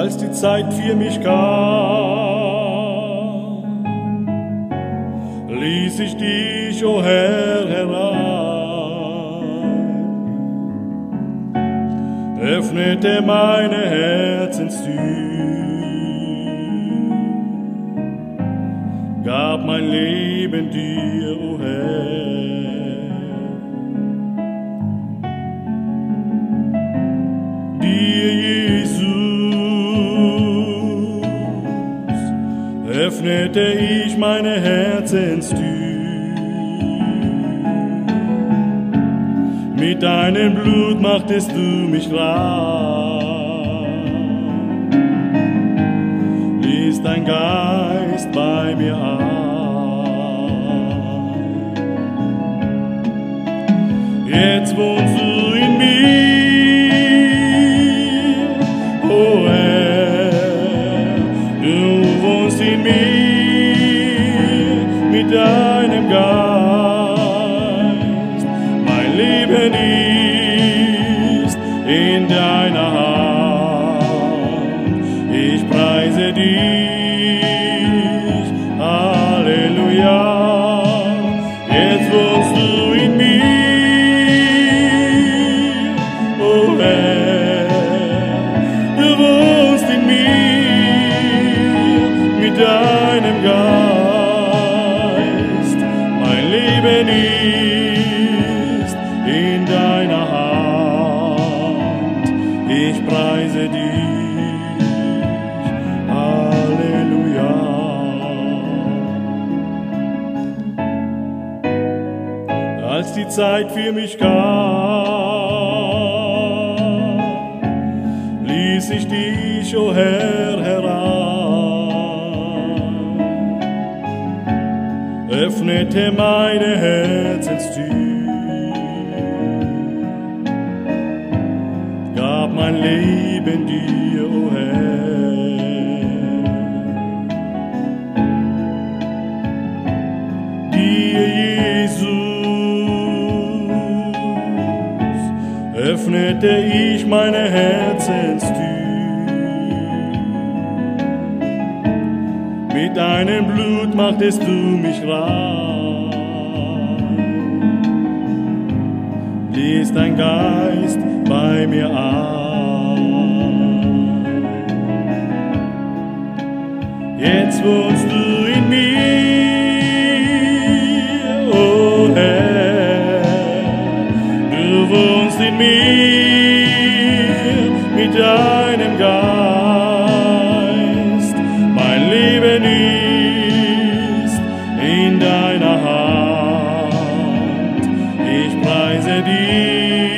als die Zeit für mich kam, ließ ich dich, o Herr, herein, öffnete meine Herzenstür, gab mein Leben dir, o Herr. Dir, Jesus, öffnete ich meine Herzenstür. Mit deinem Blut machtest du mich rein, ließ dein Geist bei mir ein. Jetzt wohnst du in mir, o Herr, du wohnst in mir mit deinem Geist. Mein Leben ist in deiner Hand. Ich preise dich, Halleluja. Jetzt wohnst du in mir, o Herr, du wohnst in mir mit deinem Geist. Mein Leben ist in deiner Hand. Ich preise dich, Halleluja. Als die Zeit für mich kam, ließ ich dich, o Herr, herein, öffnete meine Herzenstür, gab mein Leben dir, o Herr. Dir, Jesus, öffnete ich meine Herzenstür. Mit deinem Blut machtest du mich rein, ließ dein Geist bei mir ein. Jetzt wohnst du in mir, o Herr, du wohnst in mir mit deinem Geist. Mein Leben ist in deiner Hand. Ich preise dich,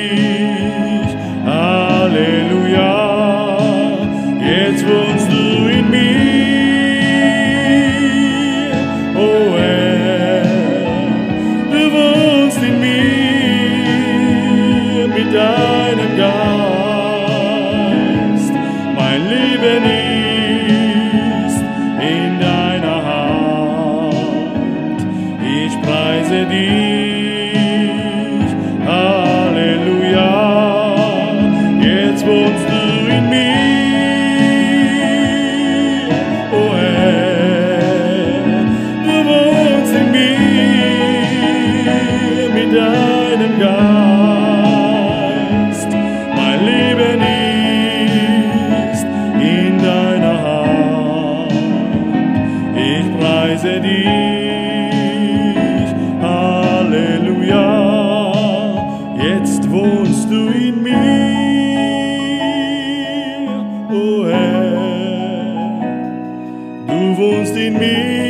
Halleluja. Jetzt wohnst du in mir, o Herr, du wohnst in mir mit deinem Geist. Mein Leben ist in deiner Hand. Ich preise dich, Halleluja. Jetzt wohnst du in mir, o Herr, du wohnst in mir mit deinem Geist. Mein Leben ist in deiner Hand. Ich preise dich, Halleluja. Jetzt wohnst du in mir, o Herr, du wohnst in mir